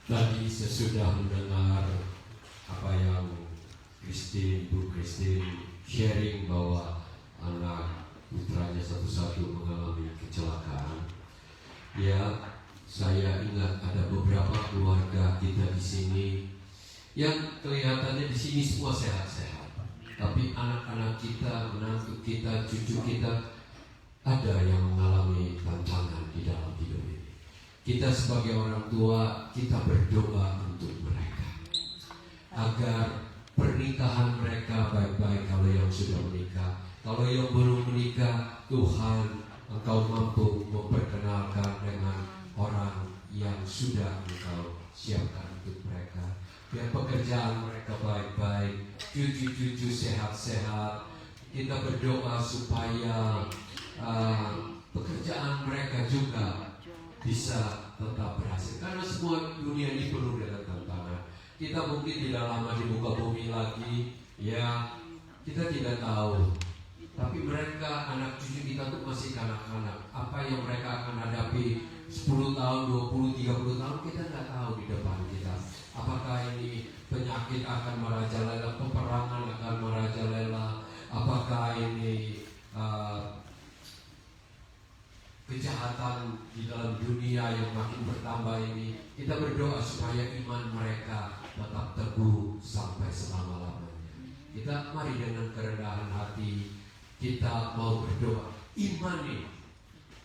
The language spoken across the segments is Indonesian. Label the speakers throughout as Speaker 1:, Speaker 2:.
Speaker 1: Tadi sesudah mendengar apa yang Ibu Christine sharing bahwa anak putranya satu-satu mengalami kecelakaan, ya saya ingat ada beberapa keluarga kita di sini yang kelihatannya di sini semua sehat-sehat, tapi anak-anak kita, menantu kita, cucu kita ada yang mengalami tantangan di dalam hidup ini. Kita sebagai orang tua, kita berdoa untuk mereka agar pernikahan mereka baik-baik. Kalau yang sudah menikah, kalau yang belum menikah, Tuhan, Engkau mampu memperkenalkan dengan orang yang sudah Engkau siapkan untuk mereka. Biar pekerjaan mereka baik-baik, cucu-cucu sehat-sehat. Kita berdoa supaya pekerjaan mereka juga bisa tetap berhasil, karena semua dunia ini penuh dengan tantangan. Kita mungkin tidak lama di muka bumi lagi, ya kita tidak tahu. Tapi mereka, anak cucu kita tuh masih kanak-kanak. Apa yang mereka akan hadapi 10 tahun, 20, 30 tahun, kita tidak tahu di depan kita. Apakah ini penyakit akan merajalela, peperangan akan merajalela, apakah ini kejahatan di dalam dunia yang makin bertambah ini. Kita berdoa supaya iman mereka tetap teguh sampai selama-lamanya. Kita mari dengan kerendahan hati kita mau berdoa. Imani,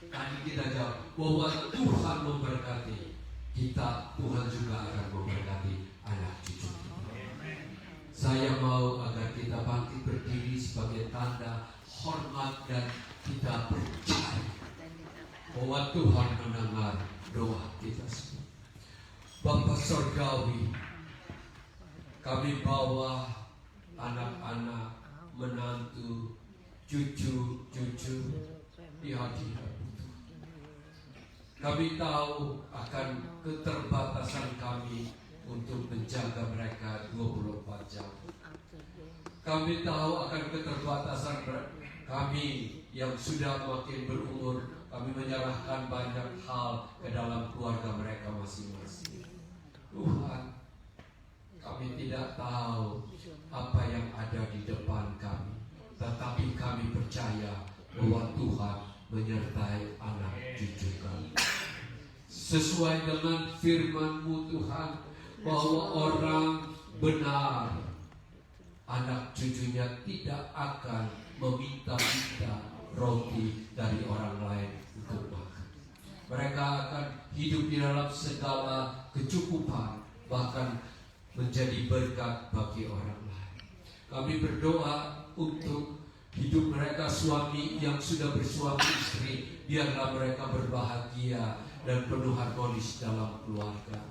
Speaker 1: tadi kita jawab bahwa Tuhan memberkati kita, Tuhan juga akan memberkati anak cucu kita. Saya mau agar kita bangkit berdiri sebagai tanda hormat dan kita percaya bahwa Tuhan mendengar doa kita semua. Bapa Surgawi, kami bawa anak-anak, menantu, cucu-cucu di hadirat Tuhan. Kami tahu akan keterbatasan kami untuk menjaga mereka 24 jam. Kami tahu akan keterbatasan kami yang sudah makin berumur. Kami menyerahkan banyak hal ke dalam keluarga mereka masing-masing. Tuhan, kami tidak tahu apa yang ada di depan kami, tetapi kami percaya bahwa Tuhan menyertai anak cucu kami. Sesuai dengan firman-Mu Tuhan, bahwa orang benar, anak cucunya tidak akan meminta-minta roti dari orang lain untuk makan. Mereka akan hidup di dalam segala kecukupan, bahkan menjadi berkat bagi orang lain. Kami berdoa untuk hidup mereka, suami yang sudah bersuami istri, biarlah mereka berbahagia dan penuh harmonis dalam keluarga.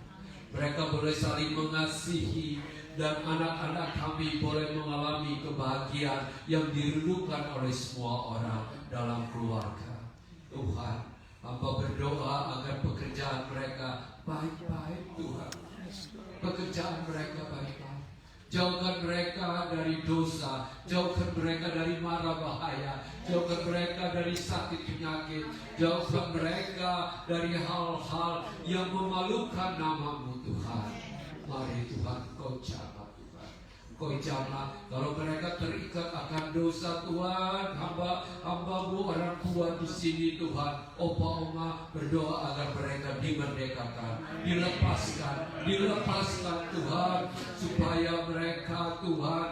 Speaker 1: Mereka boleh saling mengasihi, dan anak-anak kami boleh mengalami kebahagiaan yang dirindukan oleh semua orang dalam keluarga. Tuhan, hamba berdoa agar pekerjaan mereka baik-baik Tuhan. Pekerjaan mereka baik-baik. Jauhkan mereka dari dosa, jauhkan mereka dari mara bahaya, jauhkan mereka dari sakit penyakit, jauhkan mereka dari hal-hal yang memalukan nama-Mu Tuhan. Mari Tuhan, Kau jamah Tuhan, Kau jamah. Kalau mereka terikat akan dosa Tuhan, hamba-Mu orang tua di sini Tuhan, opa oma berdoa agar mereka dimerdekakan, dilepaskan Tuhan, supaya mereka Tuhan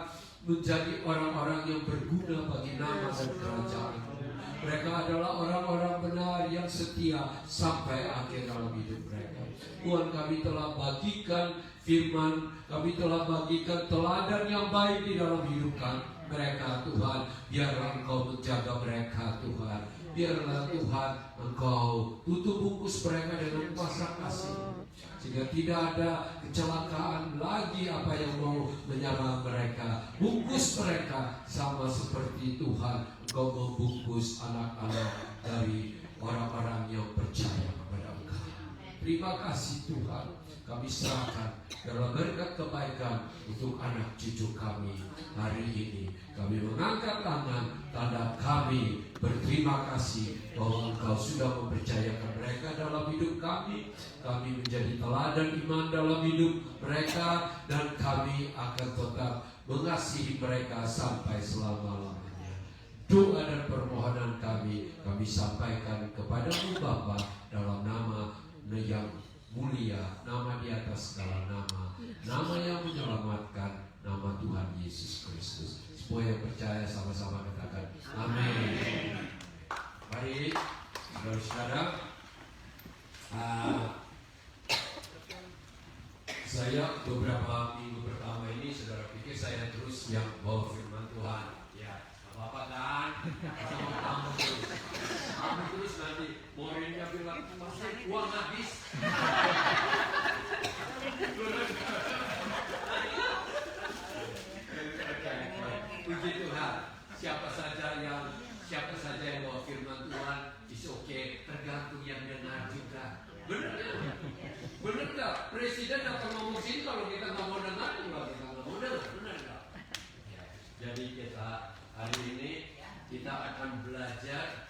Speaker 1: menjadi orang-orang yang berguna bagi nama dan kerajaan-Mu. Mereka adalah orang-orang benar yang setia sampai akhir dalam hidup mereka. Tuhan, kami telah bagikan firman, kami telah bagikan teladan yang baik di dalam hidup mereka Tuhan. Biarlah Engkau menjaga mereka Tuhan. Biarlah Tuhan Engkau tutup bungkus mereka dengan kuasa kasih, sehingga tidak ada kecelakaan lagi apa yang mau menyerang mereka. Bungkus mereka sama seperti Tuhan Engkau membungkus anak-anak dari orang-orang yang percaya kepada Engkau. Terima kasih Tuhan, kami serahkan dalam berkat kebaikan untuk anak cucu kami hari ini. Kami mengangkat tangan, tanda kami berterima kasih bahwa Engkau sudah mempercayakan mereka dalam hidup kami. Kami menjadi teladan iman dalam hidup mereka, dan kami akan tetap mengasihi mereka sampai selama-lamanya. Doa dan permohonan kami sampaikan kepada-Mu Bapa dalam nama yang mulia, nama di atas segala nama, nama yang menyelamatkan, nama Tuhan Yesus Kristus. Semua yang percaya sama-sama katakan amin. Mari saudara-saudara, saya beberapa minggu pertama ini, saudara pikir saya terus yang bawa firman Tuhan. Ya, apa-apa kan? Kamu terus nanti muridnya bilang, "Pastor, uang habis." Puji Tuhan. Siapa saja yang bawa firman Tuhan, is okay, tergantung yang dengar juga. Benar nggak? Presiden datang ngomong sini, kalau kita nggak mau dengar, kita nggak mau dengar, benar nggak? Jadi kita hari ini kita akan belajar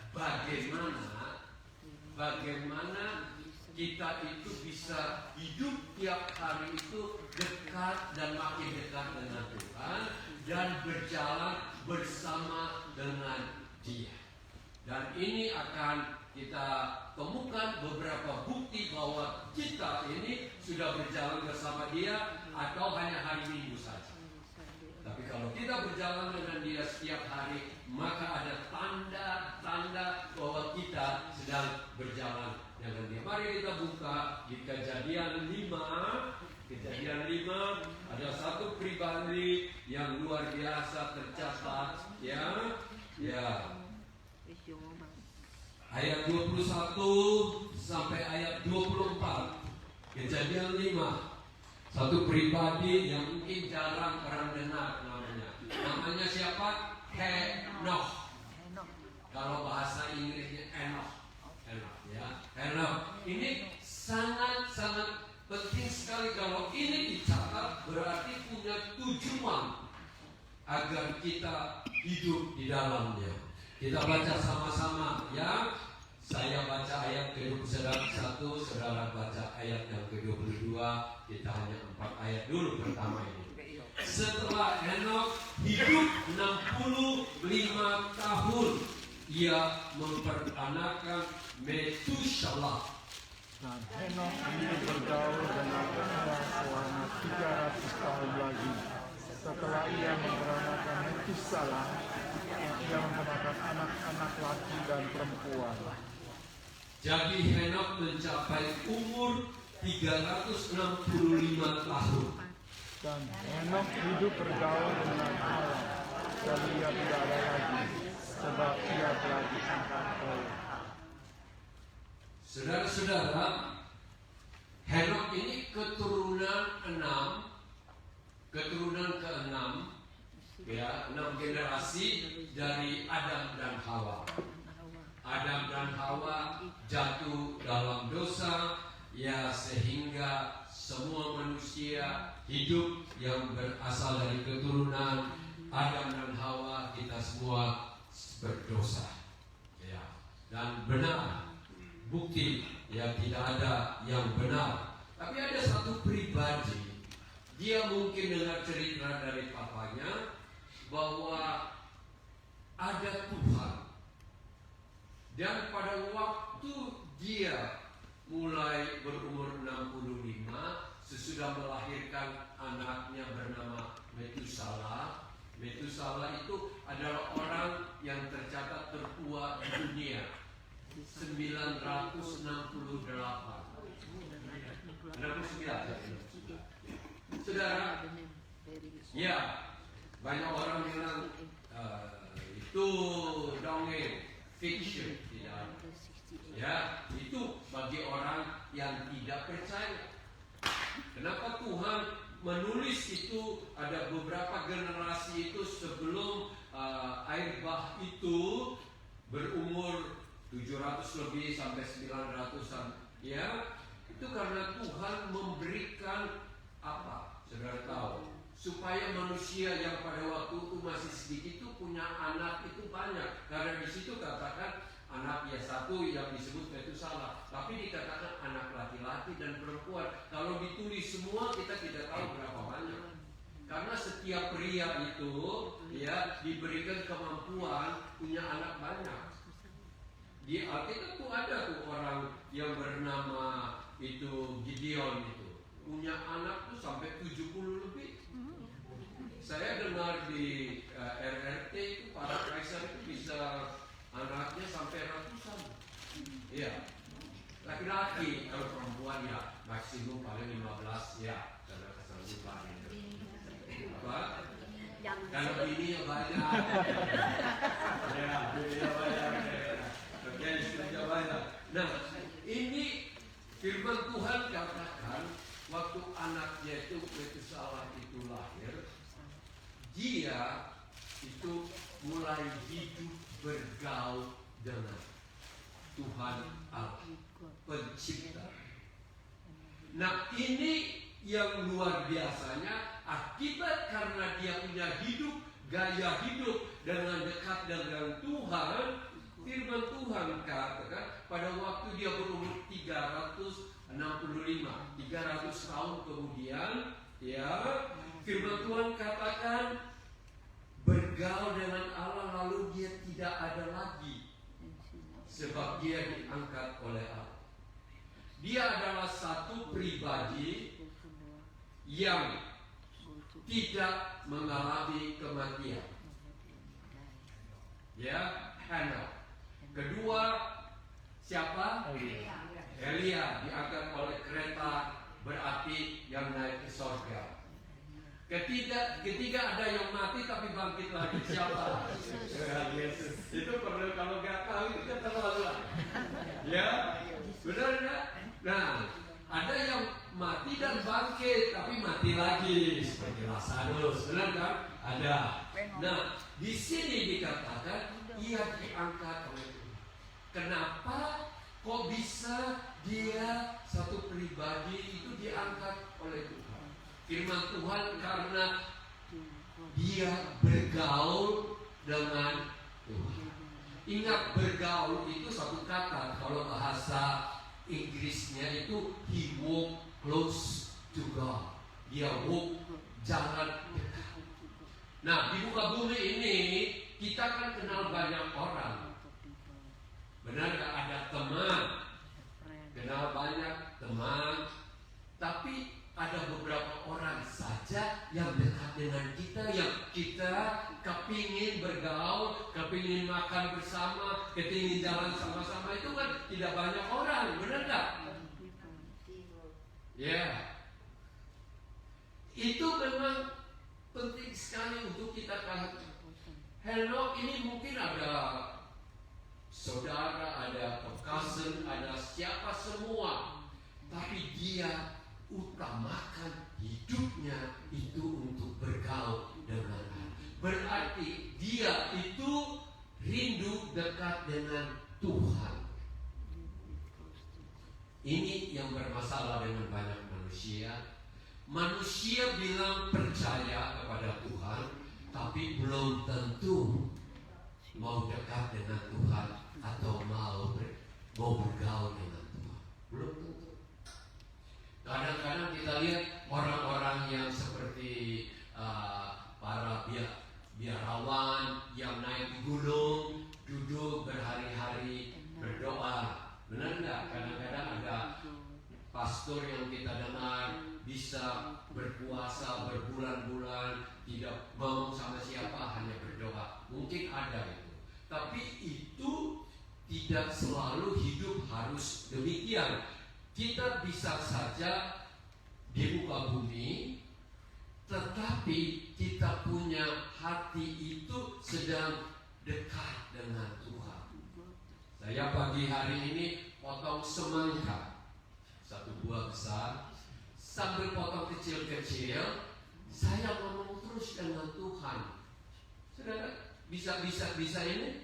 Speaker 1: bagaimana kita itu bisa hidup tiap hari itu dekat dan makin dekat dengan Tuhan dan berjalan bersama dengan Dia. Dan ini akan kita temukan beberapa bukti bahwa kita ini sudah berjalan bersama Dia atau hanya hari Minggu saja. Tapi kalau kita berjalan dengan Dia setiap hari, maka ada tanda-tanda bahwa kita sedang berjalan dengan Dia. Mari kita buka di Kejadian 5. Kejadian 5 ada satu pribadi yang luar biasa tercatat, ya. Ayat 21 sampai ayat 24. Kejadian 5. Satu pribadi yang mungkin jarang orang dengar namanya. Namanya siapa? Henokh. Kalau bahasa Inggrisnya Henokh, ya. Henokh. Ini sangat-sangat penting sekali. Kalau ini dicatat, berarti punya tujuan agar kita hidup di dalamnya. Kita baca sama-sama, ya. Saya baca ayat ke-21, saudara baca ayat yang ke-22. Kita hanya 4 ayat dulu pertama ini. Setelah Henokh hidup 65 tahun, ia memperanakan Metushalah.
Speaker 2: Dan Henokh hidup bergaul dengan Allah selama 300 tahun lagi. Setelah ia memperanakan Metushalah, ia memperanakan anak-anak laki dan perempuan.
Speaker 1: Jadi Henokh mencapai umur 365 tahun.
Speaker 2: Dan Henokh hidup bergaul dengan Allah, dan ia tidak ada lagi, sebab ia telah diangkat oleh Allah.
Speaker 1: Saudara-saudara, Henokh ini keturunan ke-6, ya, 6 generasi dari Adam dan Hawa. Adam dan Hawa jatuh dalam dosa, ya, sehingga semua manusia hidup yang berasal dari keturunan Adam dan Hawa, kita semua berdosa, ya. Dan benar, bukti ya tidak ada yang benar. Tapi ada satu pribadi, dia mungkin dengar cerita dari papanya bahwa ada Tuhan. Dan pada waktu dia mulai berumur 65, sesudah melahirkan anaknya bernama Metushalah. Metushalah itu adalah orang yang tercatat tertua di dunia, 968. 69. Saudara, ya, banyak orang bilang itu dongeng, fiction, tidak. Ya, itu bagi orang yang tidak percaya. Kenapa Tuhan menulis itu? Ada beberapa generasi itu sebelum air bah itu berumur 700 lebih sampai 900-an, ya. Itu karena Tuhan memberikan apa? Saudara tahu, supaya manusia yang pada waktu itu masih sedikit itu punya anak itu banyak. Karena di situ katakan anak ya satu yang disebut Metusalah, tapi dikatakan anak laki-laki dan perempuan. Kalau ditulis semua kita tidak tahu berapa banyak. Karena setiap pria itu ya diberikan kemampuan punya anak banyak. Di Alkitab tuh ada tuh orang yang bernama itu Gideon itu punya anak tuh sampai 70 lebih. Saya dengar di RRT itu para kaisar itu bisa anaknya sampai ratusan. Iya. Laki-laki, kalau perempuan ya maksimum paling 15 ya karena kesanggupan itu. Apa? Kalau bininya banyak. Ya, bininya banyak. Oke, istrinya banyak. Nah, ini firman Tuhan katakan waktu anaknya itu Metusalah itu lahir, dia itu mulai hidup bergaul dengan Tuhan Allah Pencipta. Nah, ini yang luar biasanya akibat karena dia punya hidup, gaya hidup dengan dekat dengan Tuhan. Firman Tuhan katakan pada waktu dia berumur 300 tahun kemudian, ya, firman Tuhan katakan bergaul dengan Allah lalu dia tidak ada lagi sebab dia diangkat oleh Allah. Dia adalah satu pribadi yang tidak mengalami kematian. Ya, Hana. Kedua, siapa? Elia diangkat oleh kereta berapi yang naik ke surga. Ketiga ada yang mati tapi bangkit lagi. Siapa? Yesus. Itu perlu, kalau nggak tahu itu keterlaluan. Ya, benar nggak? Nah, ada yang mati dan bangkit tapi mati lagi seperti Lazarus, benar kan? Ada. Nah, di sini dikatakan ia diangkat oleh Tuhan. Kenapa kok bisa dia satu pribadi itu diangkat oleh Tuhan? Firman Tuhan karena dia bergaul dengan Tuhan. Ingat, bergaul itu satu kata. Kalau bahasa Inggrisnya itu he walk close to God. Dia walk jalan dekat. Nah, di muka bumi ini kita kan kenal banyak orang. Benar gak? Ada teman, kenal banyak teman, tapi ada beberapa orang saja yang dekat dengan kita, yang kita kepingin bergaul, kepingin makan bersama, kepingin jalan sama-sama. Itu kan tidak banyak orang, benar gak? Ya, itu memang penting sekali untuk kita tahu. Henok ini mungkin ada saudara, ada cousin, ada siapa semua, tapi dia utamakan hidupnya itu untuk bergaul dengan Allah. Berarti dia itu rindu dekat dengan Tuhan. Ini yang bermasalah dengan banyak manusia. Manusia bilang percaya kepada Tuhan, tapi belum tentu mau dekat dengan Tuhan atau mau bergaul dengan Tuhan. Belum tentu. Kadang-kadang kita lihat orang-orang yang seperti para biarawan yang naik gunung, duduk berhari-hari berdoa. Benar nggak? Kadang-kadang ada pastor yang kita dengar bisa berpuasa berbulan-bulan, tidak ngomong sama siapa, hanya berdoa. Mungkin ada itu. Tapi itu tidak selalu hidup harus demikian. Kita bisa saja di muka bumi, tetapi kita punya hati itu sedang dekat dengan Tuhan. Saya pagi hari ini potong semangka, satu buah besar, sambil potong kecil-kecil, saya ngomong terus dengan Tuhan. Saudara, bisa ini?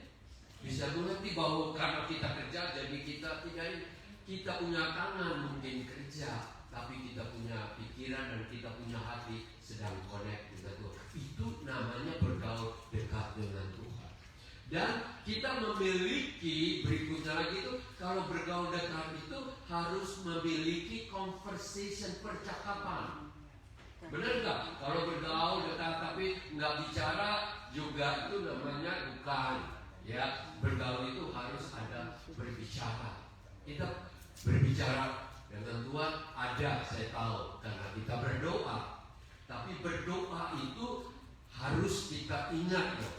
Speaker 1: Bisa mengerti bahwa karena kita kerja jadi kita tidak ini. kita punya tangan mungkin kerja, tapi kita punya pikiran dan kita punya hati sedang connect dengan Tuhan. Itu namanya bergaul dekat dengan Tuhan. Dan kita memiliki, berikutnya lagi itu, kalau bergaul dekat itu harus memiliki conversation, percakapan. Benar nggak? Kalau bergaul dekat tapi nggak bicara juga itu namanya bukan. Ya, bergaul itu harus ada berbicara. Kita berbicara dengan Tuhan ada, saya tahu, karena kita berdoa. Tapi berdoa itu harus kita ingat loh.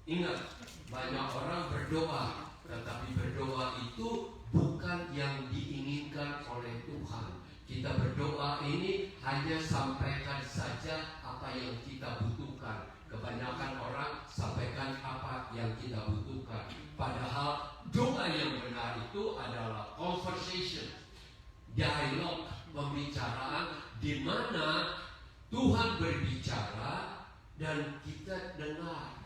Speaker 1: Ingat, banyak orang berdoa, tetapi berdoa itu bukan yang diinginkan oleh Tuhan. Kita berdoa ini hanya sampaikan saja apa yang kita butuhkan. Kebanyakan orang sampaikan apa yang kita butuhkan. Padahal doa yang benar itu adalah conversation, dialog, pembicaraan di mana Tuhan berbicara dan kita dengar.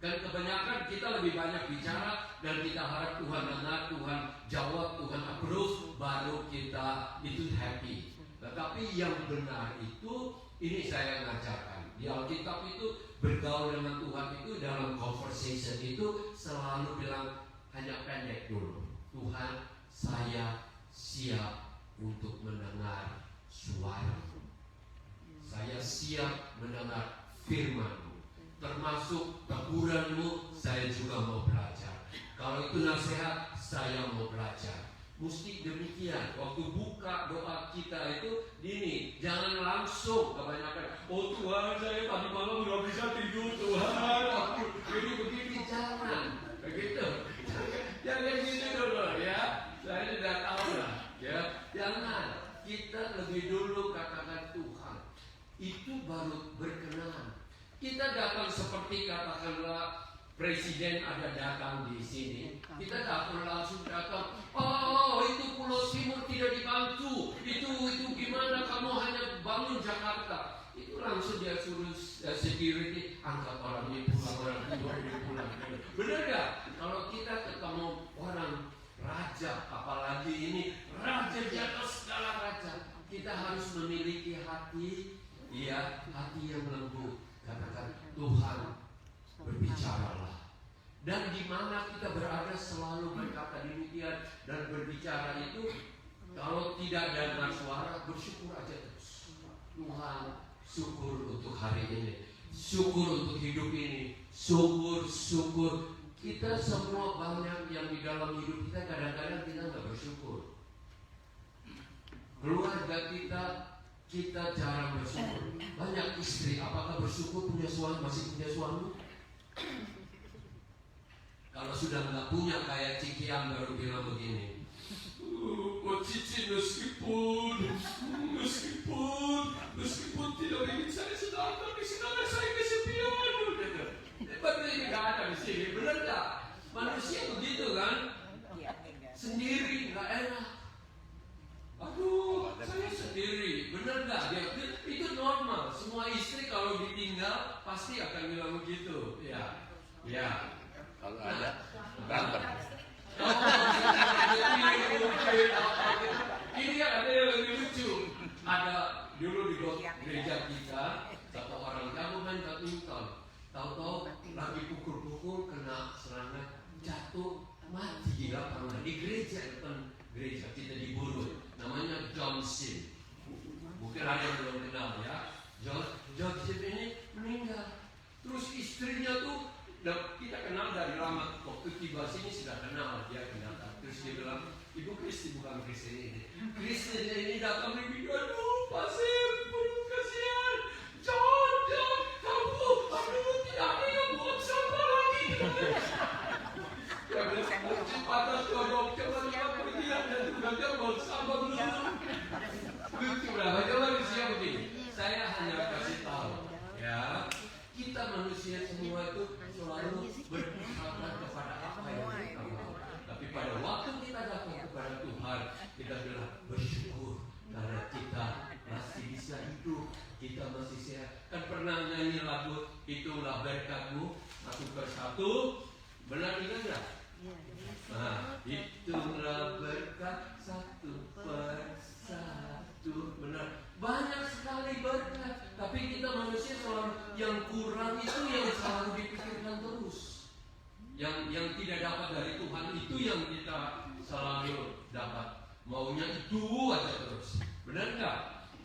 Speaker 1: Dan kebanyakan kita lebih banyak bicara dan kita harap Tuhan dengar, Tuhan jawab, Tuhan approve, baru kita itu happy. Tetapi yang benar itu, ini saya ngajarkan. Di Alkitab itu bergaul dengan Tuhan itu dalam conversation itu selalu bilang hanya pendek dulu. Tuhan, saya siap untuk mendengar suara-Mu. Saya siap mendengar firman-Mu. Termasuk teguran-Mu, saya juga mau belajar. Kalau itu nasihat, saya mau belajar. Mesti demikian. Waktu buka doa kita itu gini, jangan langsung kebanyakan. Oh Tuhan, saya tadi malam nggak bisa tidur, Tuhan. Aku begini, jangan. Begitu. Jangan gitu dulu ya. Saya sudah tahu lah. Ya, jangan. Kita lebih dulu katakan Tuhan. Itu baru berkenan. Kita datang seperti katakanlah presiden ada datang di sini, kita datang langsung datang. Oh, itu Pulau Timur tidak dibantu. Itu gimana kamu hanya bangun Jakarta? Itu langsung dia suruh security angkat orang ini pulang. Benar gak? Kalau kita ketemu orang raja, apalagi ini raja di atas segala raja, kita harus memiliki hati, ya hati yang lembut. Katakan Tuhan berbicaralah. Dan di mana kita berada selalu berkata demikian dan berbicara itu. Kalau tidak dengar suara, bersyukur aja terus. Tuhan, syukur untuk hari ini, syukur untuk hidup ini, syukur. Kita semua banyak yang di dalam hidup kita kadang-kadang kita nggak bersyukur. Keluarga kita jarang bersyukur. Banyak istri, apakah bersyukur punya suami, masih punya suami? Kalau sudah nggak punya kayak Cikian baru bilang begini. Cici meskipun tidak ingin saya sedang, tapi sedangkan saya kesepian. Betul ini nggak ada di sini, benar nggak? Manusia begitu kan? Sendiri nggak enak. Aduh, saya sendiri, benar nggak? Itu normal. Semua istri kalau ditinggal pasti akan bilang begitu. Ya.
Speaker 3: Kalau ada berantem.
Speaker 1: Ini ada yang lebih lucu. Ada dulu di gereja kita satu orang jago main badminton. Tahu-tahu lagi pukul-pukul kena serangan, jatuh mati di lapangan di gereja depan gereja kita di Burut. Namanya John Sin. Mungkin ada yang belum kenal ya. John Sin ini meninggal. Terus istrinya tuh kita kenal dari lama. Waktu tiba sini sudah kenal dia kenal. Terus dia bilang, Ibu Kristi bukan Kristi ini. Kristi ini datang di video, aduh pasir, kasihan. John, kamu, aduh tidak ada yang buang sampah lagi. Dia bilang, patah kodok, coba dia pergi dan juga buang sampah dulu. Lucu berapa? Coba siapa begini. Saya hanya kasih tahu, ya. Kita manusia semua itu selalu berharap kepada apa yang kita mau. Tapi pada waktu kita datang kepada Tuhan, kita bilang bersyukur karena kita masih bisa hidup, kita masih sehat. Kan pernah nyanyi lagu Itulah Berkat-Mu satu persatu, benar ingat nggak? Nah, turah berkat satu persatu. Benar, banyak sekali berkat, tapi kita manusia selalu yang kurang itu yang selalu dipikirkan terus. Yang tidak dapat dari Tuhan itu yang kita selalu dapat. Maunya itu aja terus. Benar nggak?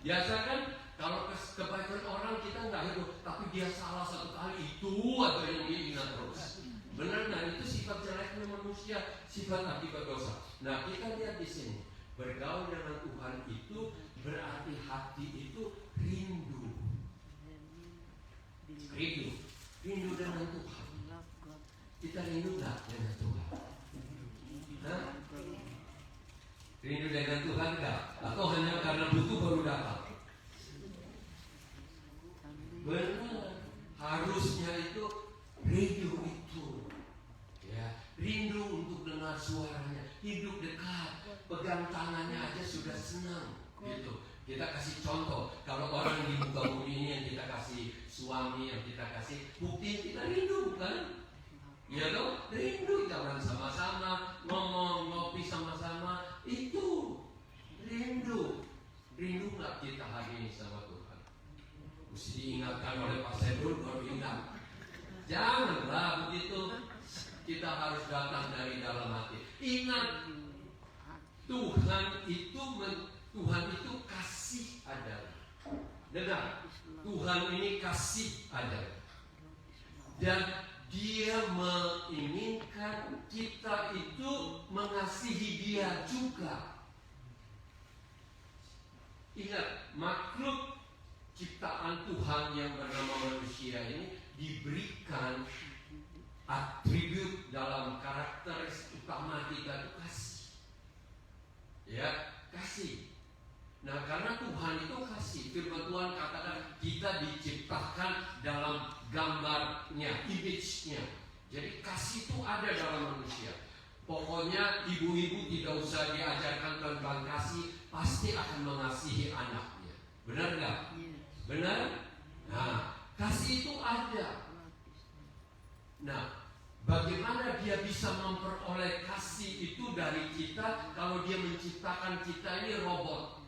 Speaker 1: Biasa kan kalau kebaikan orang kita nggak hidup, tapi dia salah satu kali itu aja yang diingat terus. Benar nggak? Itu sifat jeleknya manusia, sifat akibat dosa. Nah, kita lihat di sini, bergaul dengan Tuhan itu berarti hati itu rindu dengan Tuhan. Kita rindu nggak dengan Tuhan? Hah? Rindu dengan Tuhan nggak? Atau hanya karena butuh baru datang? Benar, harusnya itu rindu itu, ya, rindu untuk dengar suaranya, hidup dekat, pegang tangannya aja sudah senang, gitu. Kita kasih contoh, kalau orang di muka bumi ini yang kita kasih suami, yang kita kasih bukti kita rindu, bukan? Ya dong, rindu, jalan sama-sama, ngomong, ngopi sama-sama, itu rindu. Rindu nggak kita hari ini sama Tuhan? Mesti diingatkan oleh Pak Sedul baru ingat. Janganlah begitu. Kita harus datang dari dalam hati. Ingat, Tuhan itu kasih adalah. Dengar, Tuhan ini kasih adalah. Dan Dia menginginkan kita itu mengasihi Dia juga. Ingat, makhluk ciptaan Tuhan yang bernama manusia ini diberikan atribut dalam karakteristik utama kita itu kasih. Ya, kasih. Nah, karena Tuhan itu kasih, firman Tuhan katakan kita diciptakan dalam gambarnya, image-nya. Jadi kasih itu ada dalam manusia. Pokoknya ibu-ibu tidak usah diajarkan tentang kasih, pasti akan mengasihi anaknya. Benar nggak? Benar? Nah, kasih itu ada. Nah, bagaimana dia bisa memperoleh kasih itu dari kita kalau dia menciptakan kita ini robot?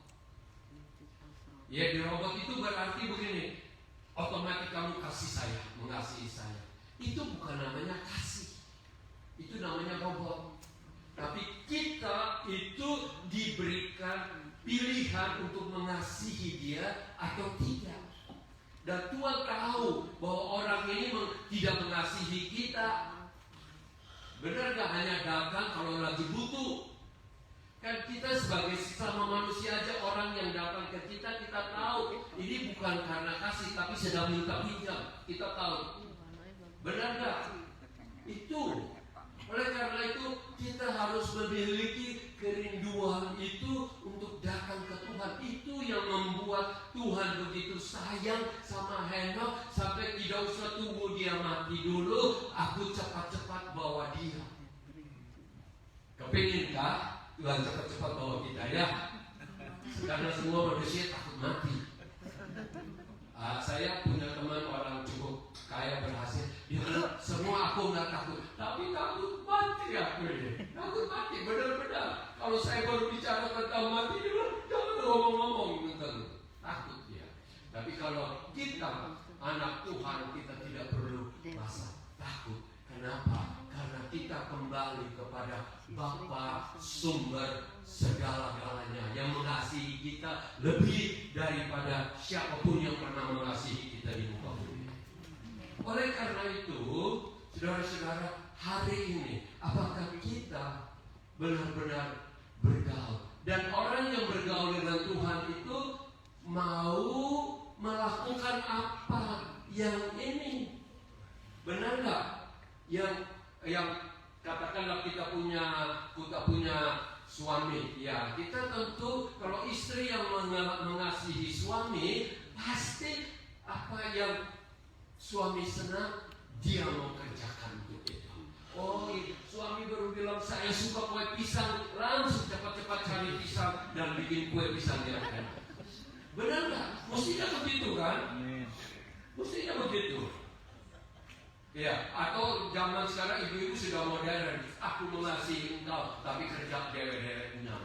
Speaker 1: Ya, di robot itu berarti begini, otomatis kamu kasih saya, mengasihi saya. Itu bukan namanya kasih, itu namanya robot. Tapi kita itu diberikan pilihan untuk mengasihi dia atau tidak. Dan Tuhan tahu bahwa orang ini tidak mengasihi kita. Benar gak? Hanya datang kalau lagi butuh. Kan kita sebagai sesama manusia aja, orang yang datang ke kita, kita tahu ini bukan karena kasih, tapi sedang minta pinjam. Kita tahu. Benar gak? Itu. Oleh karena itu kita harus memiliki kerinduan itu untuk datang ke Tuhan. Itu yang membuat Tuhan begitu sayang sama Henokh sampai tidak usah tunggu dia mati dulu, aku cepat-cepat bawa dia. Kepenginkah Tuhan cepat-cepat bawa kita, ya? Karena semua manusia takut mati. Saya punya teman orang cukup kaya berhasil. Dia bilang, semua aku nggak takut, tapi takut mati aku ini. Takut mati, benar-benar. Kalau saya baru bicara tentang mati, dia bilang, jangan ngomong-ngomong tentang takut ya. Tapi kalau kita anak Tuhan, kita tidak perlu rasa takut. Kenapa? Karena kita kembali kepada Bapa sumber segala-galanya yang mengasihi kita lebih daripada siapapun yang pernah mengasihi kita di muka bumi. Oleh karena itu, saudara-saudara, hari ini apakah kita benar-benar bergaul? Dan orang yang bergaul dengan Tuhan itu mau melakukan apa yang ini? Benar nggak? Yang katakanlah kita punya suami, ya kita tentu kalau istri yang mengasihi suami, pasti apa yang suami senang dia mau kerjakan untuk itu. Oh, suami baru bilang saya suka kue pisang, langsung cepat-cepat cari pisang dan bikin kue pisang yang enak. Benar nggak? Mestinya begitu kan? Mestinya begitu. Ya, atau zaman sekarang ibu-ibu sudah modern. Aku mengasihi engkau, tapi kerja dewe-dewe punya.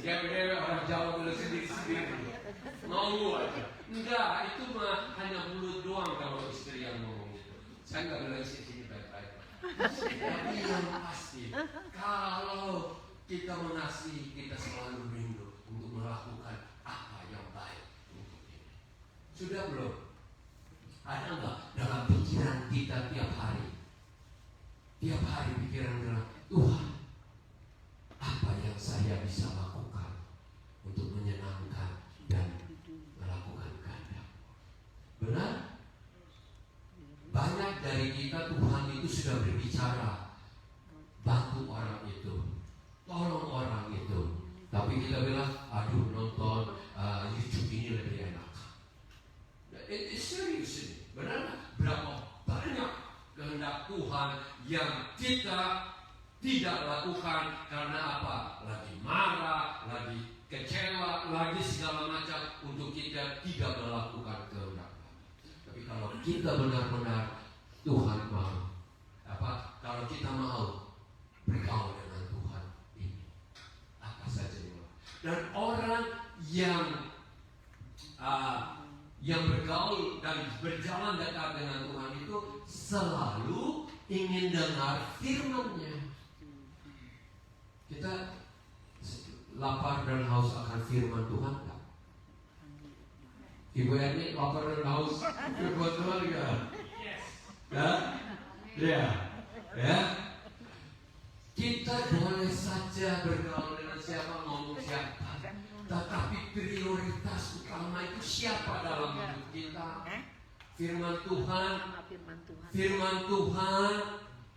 Speaker 1: Dewe-dewe orang Jawa boleh sendiri-sendiri. Mau aja. Enggak, itu mah hanya mulut doang kalau istri yang ngomong itu. Saya nggak bilang sini baik-baik. Tapi yang pasti, kalau kita mengasihi, kita selalu rindu untuk melakukan apa yang baik untuk ini. Sudah belum? Ada nggak dalam pikiran kita tiap hari? Tiap hari pikiran kita, Tuhan, apa yang saya bisa lakukan untuk menyenangkan dan melakukan kehendak? Benar? Banyak dari kita Tuhan itu sudah berbicara, bantu orang itu, tolong orang itu, tapi kita bilang, aduh nonton YouTube ini lebih enak. Serius ini, benar? Berapa banyak kehendak Tuhan yang kita tidak lakukan karena apa? Lagi marah, lagi kecewa, lagi segala macam untuk kita tidak melakukan kehendak. Tapi kalau kita benar-benar Tuhan mau, kalau kita mau bergaul dengan Tuhan ini, apa saja yang dan orang yang bergaul dan berjalan dekat dengan Tuhan itu selalu ingin dengar firman-Nya. Kita lapar dan haus akan firman Tuhan tak? Ibu Erni lapar dan haus firman Tuhan enggak? Ya? Ya? Kita boleh saja bergaul dengan siapa, ngomong siapa, tetapi prioritas utama itu siapa dalam hidup kita? Firman Tuhan,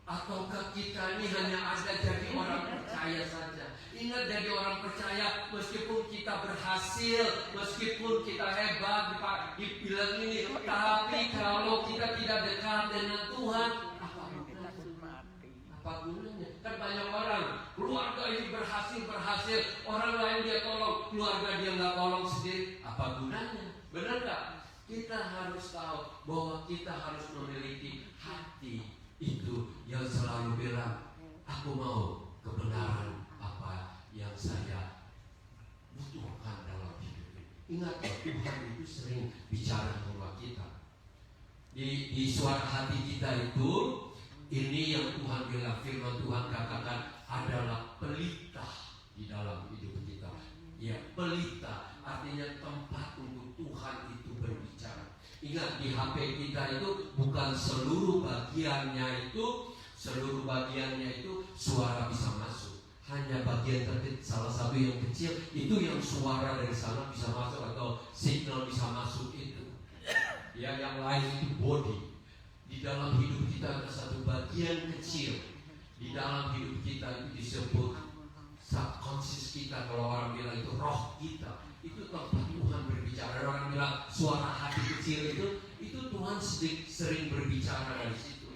Speaker 1: ataukah kita ini hanya ada jadi orang percaya saja? Ingat, jadi orang percaya meskipun kita berhasil, meskipun kita hebat dibilang ini, tapi kalau kita tidak dekat dengan Tuhan, apa gunanya? Kan banyak orang keluarga ini berhasil, orang lain dia tolong, keluarga dia nggak tolong sendiri, apa gunanya? Benar nggak? Kita harus tahu bahwa kita harus memiliki hati itu yang selalu bilang, aku mau kebenaran apa yang saya butuhkan dalam hidup ini. Ingat, Tuhan itu sering bicara sama kita. Di suara hati kita itu, ini yang Tuhan bilang, firman Tuhan katakan adalah pelita di dalam hidup kita. Ya, pelita artinya tempat untuk Tuhan itu berbicara. Ingat, di HP kita itu bukan seluruh bagiannya itu suara bisa masuk. Hanya bagian terkecil, salah satu yang kecil itu yang suara dari sana bisa masuk atau signal bisa masuk itu. Ya, yang lain itu body. Di dalam hidup kita ada satu bagian kecil. Di dalam hidup kita itu disebut subconscious kita. Kalau orang bilang itu roh kita. Itu tempat Tuhan berbicara. Orang bilang suara hati kecil itu Tuhan sering berbicara dari situ.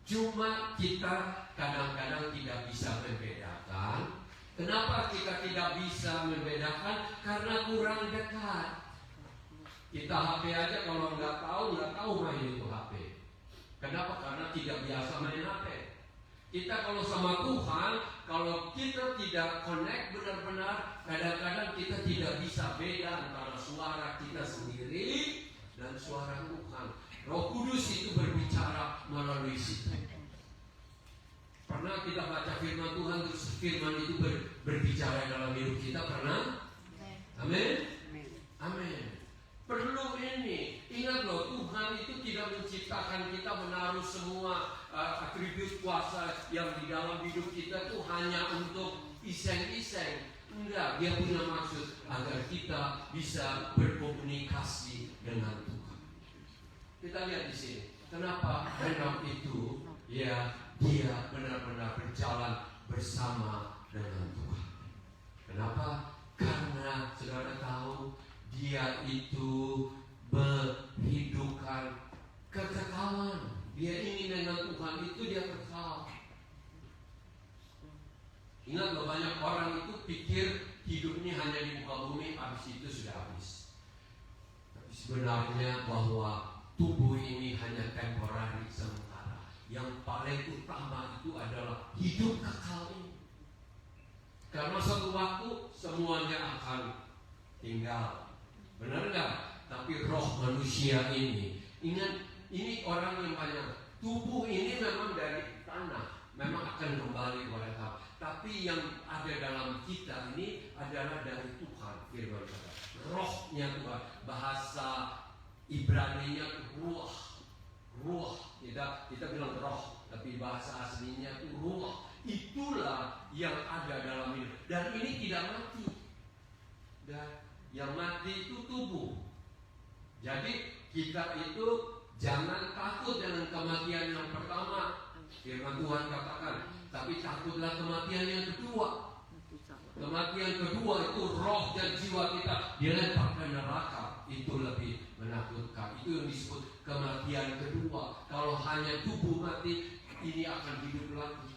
Speaker 1: Cuma kita kadang-kadang tidak bisa membedakan. Kenapa kita tidak bisa membedakan? Karena kurang dekat. Kita HP aja kalau nggak tahu main itu HP. Kenapa? Karena tidak biasa main HP. Kita kalau sama Tuhan, kalau kita tidak connect benar-benar, kadang-kadang kita tidak bisa beda antara suara kita sendiri dan suara Tuhan. Roh Kudus itu berbicara melalui situ. Pernah kita baca firman Tuhan, terus firman itu berbicara dalam hidup kita, pernah? Amin? Amin. Perlu ini. Ingat loh, Tuhan itu tidak menciptakan kita menaruh semua atribut kuasa yang di dalam hidup kita itu hanya untuk iseng-iseng. Enggak, dia punya maksud agar kita bisa berkomunikasi dengan Tuhan. Kita lihat di sini. Kenapa Henok itu dia benar-benar berjalan bersama dengan Tuhan. Kenapa? Karena saudara tahu dia itu menghidupkan kekekalan. Dia ingin dengan Tuhan itu dia kekal. Ingat loh, banyak orang itu pikir hidup ini hanya di muka bumi, habis itu sudah habis. Tapi sebenarnya bahwa tubuh ini hanya temporari, sementara. Yang paling utama itu adalah hidup kekal ini. Karena suatu waktu semuanya akan tinggal. Benar nggak? Tapi roh manusia ini, ingat, ini orang yang banyak. Tubuh ini memang dari tanah, memang akan kembali kepada Allah. Tapi yang ada dalam kita ini adalah dari Tuhan, firman Tuhan. Rohnya Tuhan, bahasa Ibrani-nya ruh. Ruh, kita bilang roh, tapi bahasa aslinya itu ruh. Itulah yang ada dalam ini. Dan ini tidak mati. Dan yang mati itu tubuh. Jadi kita itu jangan takut dengan kematian yang pertama. Firman Tuhan katakan, tapi takutlah kematian yang kedua. Kematian kedua itu roh dan jiwa kita dilempar ke neraka. Itu lebih menakutkan. Itu yang disebut kematian kedua. Kalau hanya tubuh mati, ini akan hidup lagi,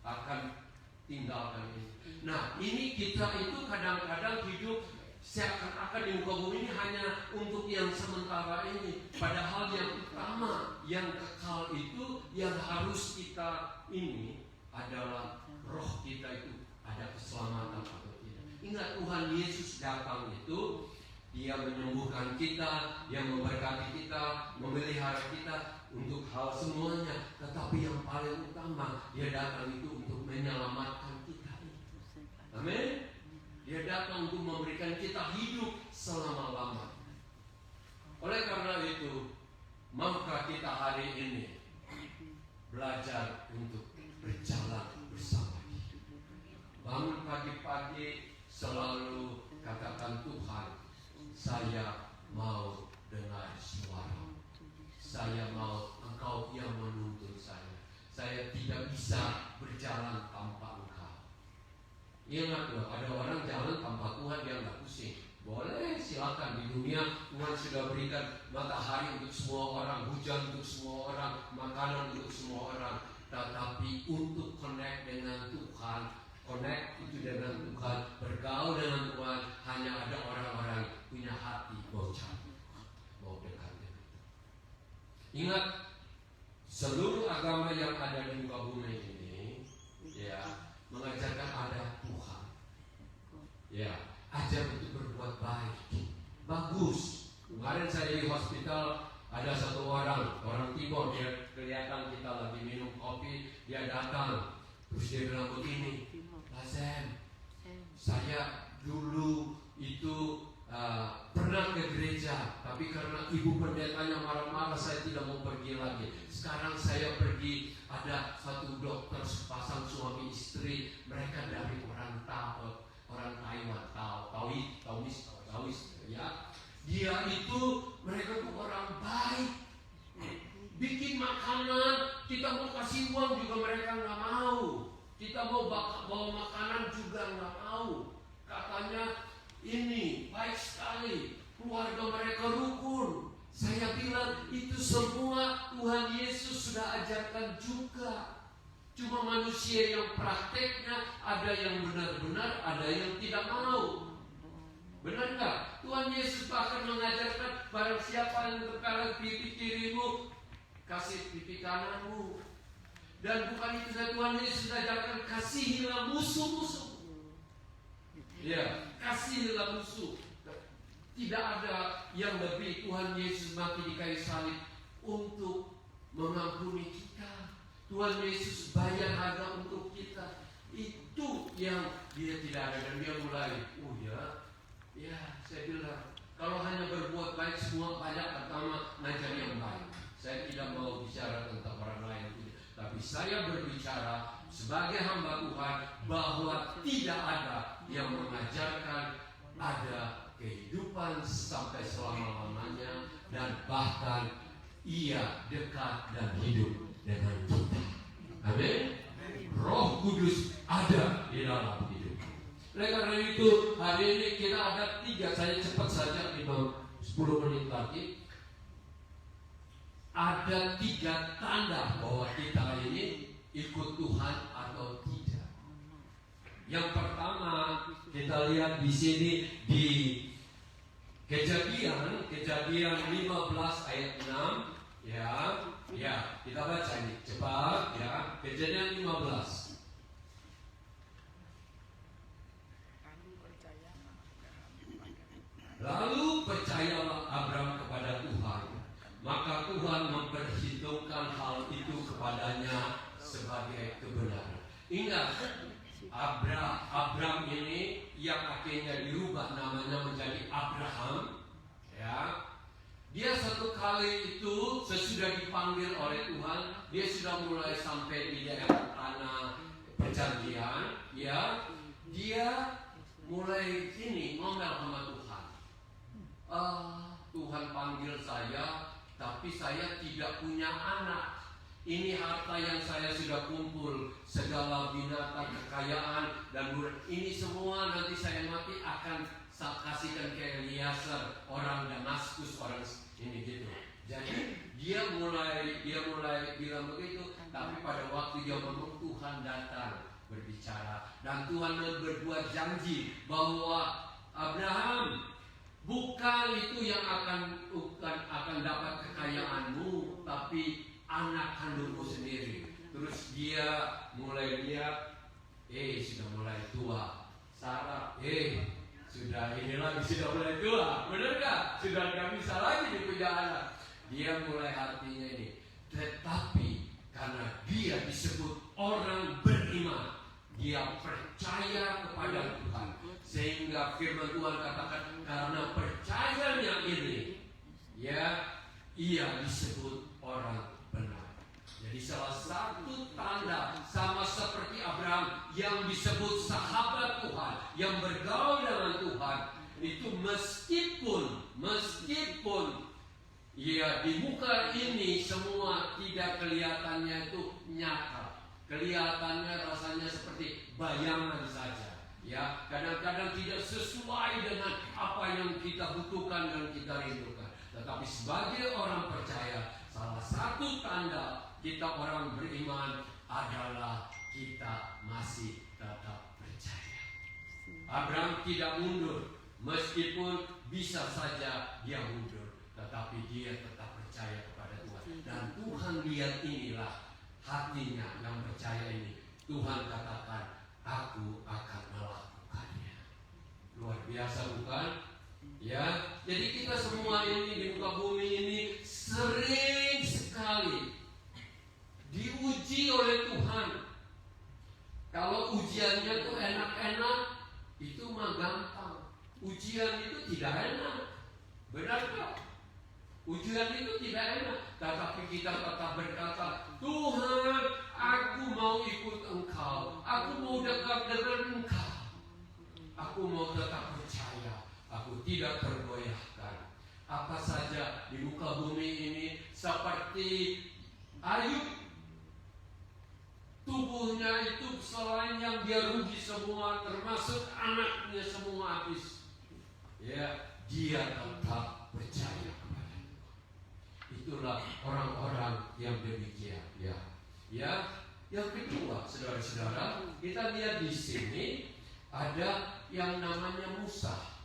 Speaker 1: akan tinggalkan ini. Nah, ini kita itu kadang-kadang hidup seakan-akan di muka bumi ini hanya untuk yang sementara ini. Padahal yang utama, yang kekal itu, yang harus kita ini adalah roh kita itu ada keselamatan atau tidak. Ingat, Tuhan Yesus datang itu, Dia menyembuhkan kita, Dia memberkati kita, memelihara kita untuk hal semuanya. Tetapi yang paling utama, Dia datang itu untuk menyelamatkan kita. Amin. Dia datang untuk memberikan kita hidup selama-lamanya. Oleh karena itu, maukah kita hari ini belajar untuk berjalan bersama Dia. Bangun pagi-pagi selalu katakan, Tuhan, saya mau dengar suara. Saya mau Engkau yang menuntun saya. Saya tidak bisa berjalan tanpa Engkau. Ingat loh, ada orang jalan tanpa Tuhan dia nggak pusing. Boleh, silakan. Di dunia Tuhan sudah berikan matahari untuk semua orang, hujan untuk semua orang, makanan untuk semua orang. Tetapi untuk connect dengan Tuhan, connect itu dengan Tuhan, bergaul dengan Tuhan, hanya ada orang-orang punya hati mau cari, mau dekat dengan Tuhan. Ingat, seluruh agama yang ada di muka bumi ini, ya, mengajarkan ada Tuhan. Ya, ajar untuk berbuat baik. Bagus. Kemarin saya di hospital, ada satu orang timur, dia kelihatan kita lagi minum kopi, dia datang, terus dia bilang begini, Pak Sam, saya dulu itu pernah ke gereja, tapi karena ibu pendetanya marah-marah, saya tidak mau pergi lagi. Sekarang saya pergi, ada satu dokter sepasang suami istri, mereka dari orang Taiwan, Taois, ya. Dia itu, mereka tuh orang baik, bikin makanan, kita mau kasih uang juga mereka nggak mau, kita mau bawa makanan juga nggak mau. Katanya ini baik sekali, keluarga mereka rukun. Saya bilang itu semua Tuhan Yesus sudah ajarkan juga. Cuma manusia yang prakteknya ada yang benar-benar, ada yang tidak mau. Benar nggak? Tuhan Yesus bahkan mengajarkan, barang siapa yang terkadang pipi kirimu, kasih pipi kananmu. Dan bukan itu saja, Tuhan Yesus ajarkan, kasihilah musuh-musuh. Ya, kasihilah musuh. Tidak ada yang lebih. Tuhan Yesus mati di kayu salib untuk mengampuni kita. Tuhan Yesus bayar harga untuk kita. Itu yang Dia tidak ada. Dan Dia mulai, oh ya, saya bilang, kalau hanya berbuat baik semua banyak, pertama ngajar yang baik. Saya tidak mau bicara tentang orang lain, tapi saya berbicara sebagai hamba Tuhan bahwa tidak ada yang mengajarkan ada kehidupan sampai selama-lamanya, dan bahkan Ia dekat dan hidup dengan kita. Amin. Roh Kudus ada di dalam hidup. Oleh karena itu, hari ini kita ada 3, saya cepat saja 10 menit lagi. Ada 3 tanda bahwa kita ini ikut Tuhan atau tidak. Yang pertama, kita lihat di sini di Kejadian 15 ayat 6. Ya, kita baca ini cepat ya. Kejadian 15. Lalu percayalah Abram kepada Tuhan, maka Tuhan memperhitungkan hal itu kepadanya sebagai kebenaran. Ingat, Abram ini yang akhirnya dirubah namanya menjadi Abraham, ya. Dia satu kali itu sesudah dipanggil oleh Tuhan, dia sudah mulai sampai di daerah tanah perjanjian, ya. Dia mulai ngomel sama Tuhan. Tuhan panggil saya, tapi saya tidak punya anak. Ini harta yang saya sudah kumpul, segala binatang, kekayaan, dan ini semua nanti saya mati akan kasihkan ke Eliezer, orang Damaskus, orang ini gitu. Jadi dia mulai bilang begitu, tapi pada waktu dia ngomong, Tuhan datang berbicara, dan Tuhan berbuat janji bahwa Abraham, bukan itu yang akan dapat kekayaanmu, tapi anak kandungmu sendiri. Terus dia mulai lihat, sudah mulai tua. Sarah, sudah mulai tua. Benar gak? Sudah gak bisa lagi dipuja anak. Dia mulai hatinya ini. Tetapi karena dia disebut orang beriman, dia percaya kepada Tuhan, sehingga firman Tuhan katakan karena percayanya ini, ya, ia disebut orang benar. Jadi salah satu tanda sama seperti Abraham yang disebut sahabat Tuhan, yang bergaul dengan Tuhan, itu meskipun ya di muka ini semua tidak kelihatannya itu nyata, kelihatannya rasanya seperti bayangan saja, ya, kadang-kadang tidak sesuai dengan apa yang kita butuhkan dan kita rindukan. Tetapi sebagai orang percaya, salah satu tanda kita orang beriman adalah kita masih tetap percaya. Abraham tidak mundur, meskipun bisa saja dia mundur, tetapi dia tetap percaya kepada Tuhan. Dan Tuhan lihat inilah hatinya yang percaya ini. Tuhan katakan, aku akan melakukannya. Luar biasa bukan? Ya, jadi kita semua ini di muka bumi ini sering sekali diuji oleh Tuhan. Kalau ujiannya tuh enak-enak, itu mah gampang. Ujian itu tidak enak, benar tak? Ujian itu tidak enak, tetapi kita tetap berkata, Tuhan, aku mau ikut Engkau, aku mau dekat dengan Engkau, aku mau tetap percaya, aku tidak tergoyahkan. Apa saja di muka bumi ini seperti Ayub, tubuhnya itu selain yang dia rugi semua, termasuk anaknya semua habis, ya, dia tetap percaya kepada Tuhan. Itulah orang-orang yang demikian, ya. Yang kedua, saudara-saudara, kita lihat di sini ada yang namanya Musa.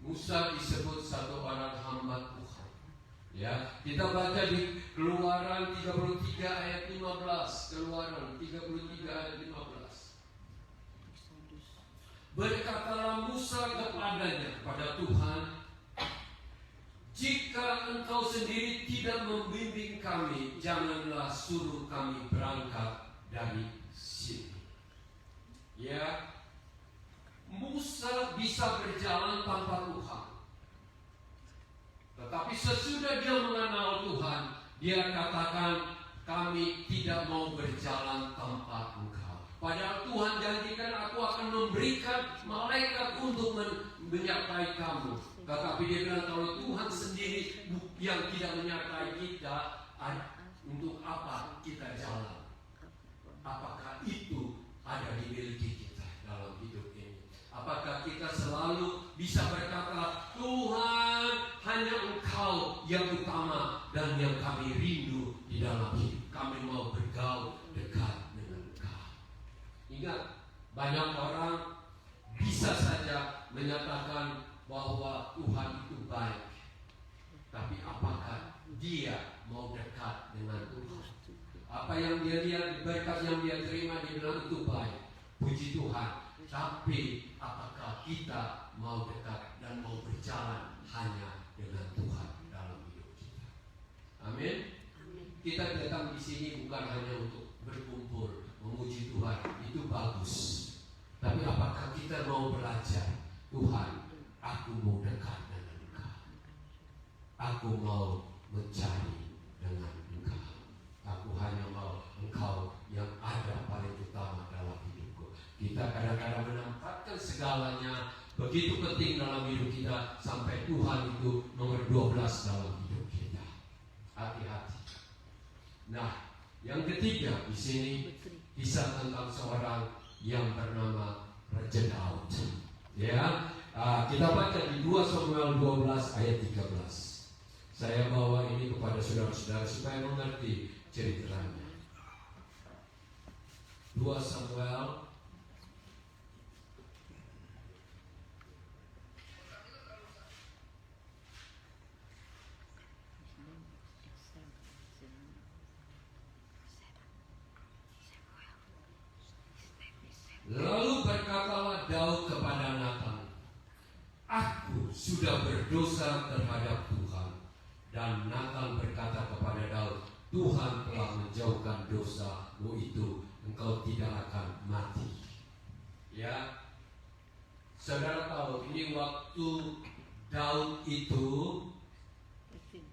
Speaker 1: Musa disebut satu orang hamba Tuhan. Ya, kita baca di Keluaran 33 ayat 15. Keluaran 33 ayat 15. Berkatalah Musa kepada Tuhan, jika Engkau sendiri tidak membimbing kami, janganlah suruh kami berangkat dari sini. Ya, Musa bisa berjalan tanpa Tuhan, tetapi sesudah dia mengenal Tuhan, dia katakan, kami tidak mau berjalan tanpa Engkau. Padahal Tuhan janjikan, aku akan memberikan malaikat untuk menyertai kamu. Tetapi dia bilang, kalau Tuhan sendiri yang tidak menyertai kita, untuk apa kita jalan? Apakah itu ada dimiliki kita dalam hidup ini? Apakah kita selalu bisa berkata, Tuhan, hanya Engkau yang utama dan yang kami rindu di dalam hidup. Kami mau bergaul dekat dengan Engkau. Ingat, banyak orang bisa saja menyatakan bahwa bahwa Tuhan itu baik. Tapi apakah dia mau dekat dengan Tuhan? Apa yang dia lihat, berkat yang dia terima, dia bilang itu baik. Puji Tuhan. Tapi apakah kita mau dekat dan mau berjalan hanya dengan Tuhan dalam hidup kita? Amin. Kita datang di sini bukan hanya untuk berkumpul, memuji Tuhan, itu bagus. Tapi apakah kita mau belajar, Tuhan, aku mau dekat dengan Engkau. Aku mau mencari dengan Engkau. Aku hanya mau Engkau yang ada paling utama dalam hidupku. Kita kadang-kadang menempatkan segalanya begitu penting dalam hidup kita sampai Tuhan itu nomor 12 dalam hidup kita. Hati-hati. Nah, yang ketiga di sini kisah tentang seorang yang bernama Raja Daud. Ya, kita baca di 2 Samuel 12 ayat 13. Saya bawa ini kepada saudara-saudara supaya mengerti ceritanya. 2 Samuel Lalu berkatalah Daud kepada Nathan, aku sudah berdosa terhadap Tuhan. Dan Nathan berkata kepada Daud, Tuhan telah menjauhkan dosamu itu, engkau tidak akan mati. Ya, saudara tahu ini waktu Daud itu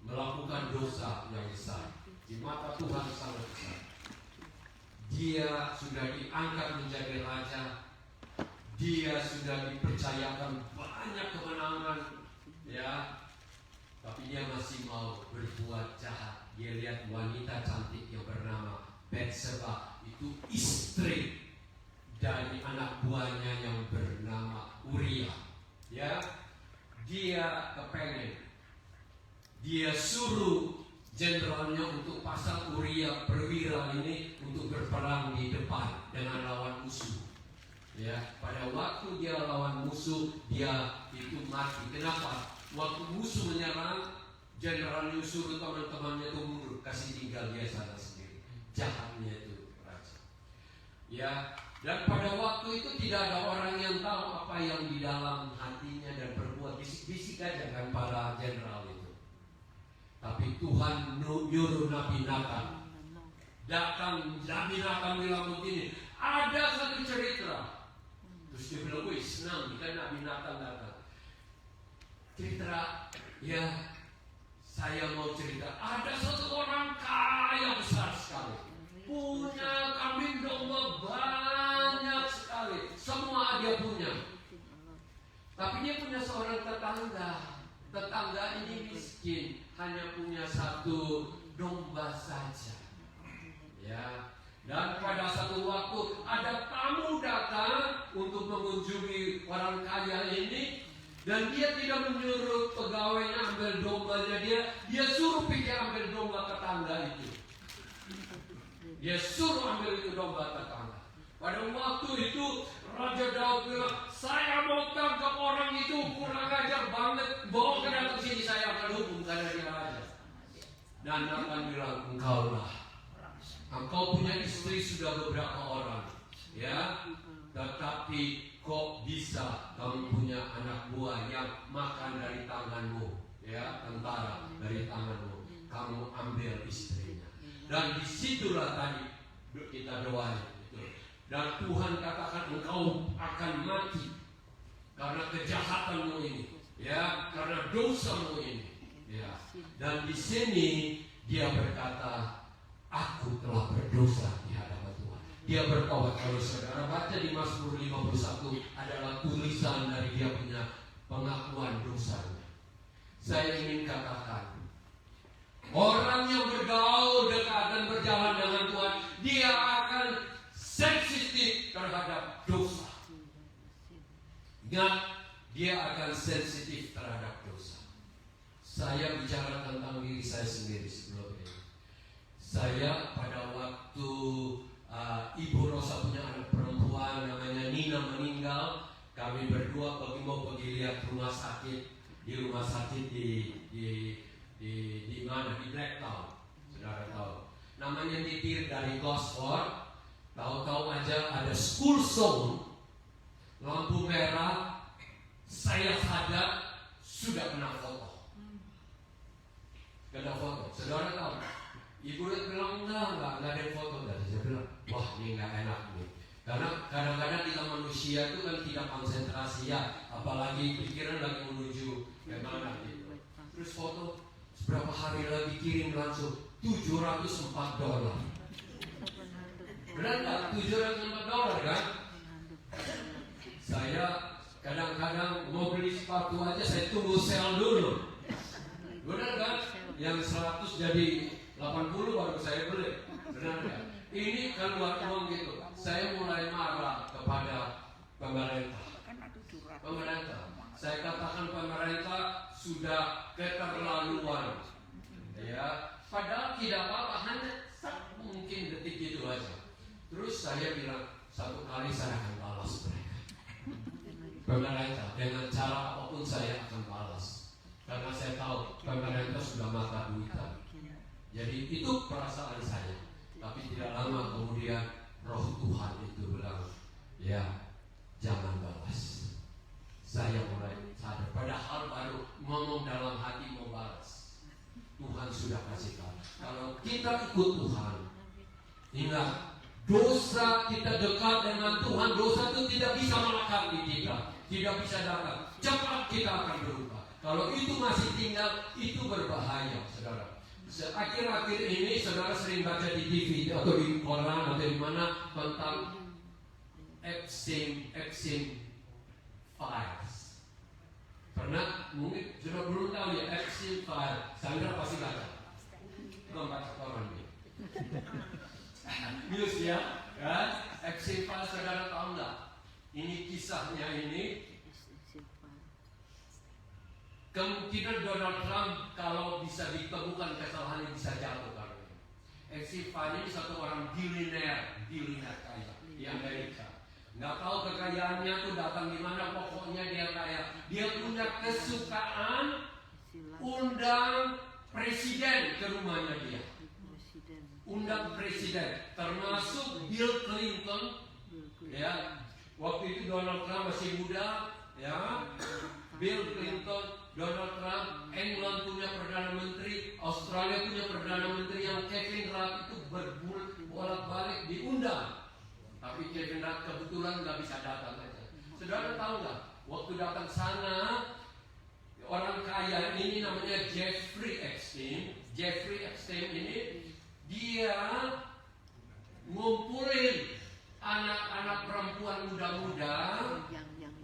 Speaker 1: melakukan dosa yang besar di mata Tuhan, sangat besar. Dia sudah diangkat menjadi raja. Dia sudah dipercayakan banyak kemenangan, ya. Tapi dia masih mau berbuat jahat. Dia lihat wanita cantik yang bernama Batseba, itu istri dari anak buahnya yang bernama Uria. Ya, dia kepengen. Dia suruh jenderalnya untuk pasang Uria perwira ini untuk berperang di depan dengan lawan musuh. Ya, pada waktu dia lawan musuh, dia itu mati. Kenapa? Waktu musuh menyerang, jenderalnya suruh teman-temannya itu mundur, kasih tinggal dia sana sendiri. Jahatnya itu raja. Ya, dan pada waktu itu tidak ada orang yang tahu apa yang di dalam hatinya dan berbuat. Bisik-bisik aja kan para jenderal itu. Tapi Tuhan nyuruh Nabi Nathan datang. Nabi Nathan bilang begini, ada satu cerita. Terus dia bilang, wih senang kan Nabi Nathan datang. Cerita, ya saya mau cerita. Ada satu orang kaya besar sekali, punya kambing domba banyak sekali, semua dia punya. Tapi dia punya seorang tetangga. Tetangga ini miskin, hanya punya satu domba saja. Ya. Dan pada satu waktu ada tamu datang untuk mengunjungi orang kaya ini, dan dia tidak menyuruh pegawainya ambil dombanya dia suruh pergi ambil domba tetangga itu. Dia suruh ambil itu domba tetangga. Pada waktu itu Raja Daud bilang, saya mau tangkap orang itu, kurang ajar banget, bawa ke dalam sini, saya akan hukum karena dia raja. Dan Nathan bilang, engkau punya istri sudah beberapa orang, ya, tetapi kok bisa kamu punya anak buah yang makan dari tanganmu, ya, tentara dari tanganmu, kamu ambil istrinya. Dan disitulah tadi kita doain. Dan Tuhan katakan engkau akan mati karena kejahatanmu ini, ya, karena dosamu ini, ya. Dan di sini dia berkata, aku telah berdosa di hadapan Tuhan. Dia bertobat. Kalau saudara baca di Mazmur 51 adalah tulisan dari dia punya pengakuan dosanya. Saya ingin katakan, orang yang bergaul dekat dan berjalan dengan Tuhan, dia akan sensitif terhadap dosa. Ingat, dia akan sensitif terhadap dosa. Saya bicara tentang diri saya sendiri sebelum ini. Saya pada waktu Ibu Rosa punya anak perempuan namanya Nina meninggal, kami berdua mau pergi lihat rumah sakit. di rumah sakit di mana, di Blacktown, saudara tahu. Namanya nyetir dari Gosford, tahu-tahu aja ada school zone, lampu merah, saya sadar sudah kena foto. Kena foto, saudara tahu. Ibu bilang enggak ada foto. Dan saya bilang, wah ini nggak enak nih. Karena kadang-kadang kita manusia itu kan tidak konsentrasi ya, apalagi pikiran lagi menuju ke mana gitu. Terus foto, berapa hari lagi kirim langsung $704. Benar nggak? $704 kan? Saya kadang-kadang mau beli sepatu aja saya tunggu sale dulu. Benar kan? Yang 100 jadi 80 baru saya beli. Benar nggak? Ini keluar uang gitu. Saya mulai marah kepada pemerintah. Saya katakan pemerintah sudah keterlaluan. Ya, padahal tidak apa-apa, hanya mungkin detik itu aja. Terus saya bilang, satu kali saya akan balas mereka. Pemerintah, dengan cara apapun saya akan balas. Karena saya tahu pemerintah sudah mata duitan. Jadi itu perasaan saya. Tapi tidak lama kemudian Roh Tuhan itu bilang, ya jangan balas. Saya mulai sadar, padahal baru ngomong dalam hati mau balas. Tuhan sudah kasih tahu. Kalau kita ikut Tuhan, ingat, dosa kita dekat dengan Tuhan, dosa itu tidak bisa melekat di kita, tidak bisa datang. Cepat kita akan berubah. Kalau itu masih tinggal, itu berbahaya, saudara. Akhir-akhir ini saudara sering baca di TV atau di koran atau di mana tentang Epstein Files. Pernah mungkin sudah belum tahu ya Epstein Files. Sandra pasti baca. Belum baca koran ini. News ya, kan? Epstein Files saudara tahu nggak? Ini kisahnya ini. Kemungkinan Donald Trump kalau bisa ditemukan kesalahannya bisa jatuh karena Epstein ini satu orang bilioner kaya di Amerika. Nggak tahu kekayaannya tuh datang di mana, pokoknya dia kaya. Dia punya kesukaan undang presiden ke rumahnya dia. Undang presiden, termasuk Bill Clinton. Ya, waktu itu Donald Trump masih muda, ya. Bill Clinton, Donald Trump, England punya Perdana Menteri, Australia punya Perdana Menteri yang Kevin Rudd itu bolak-balik diundang. Tapi Kevin Rudd kebetulan nggak bisa datang aja. Saudara tahu nggak? Waktu datang sana, orang kaya ini namanya Jeffrey Epstein. Jeffrey Epstein ini dia ngumpulin anak-anak perempuan muda-muda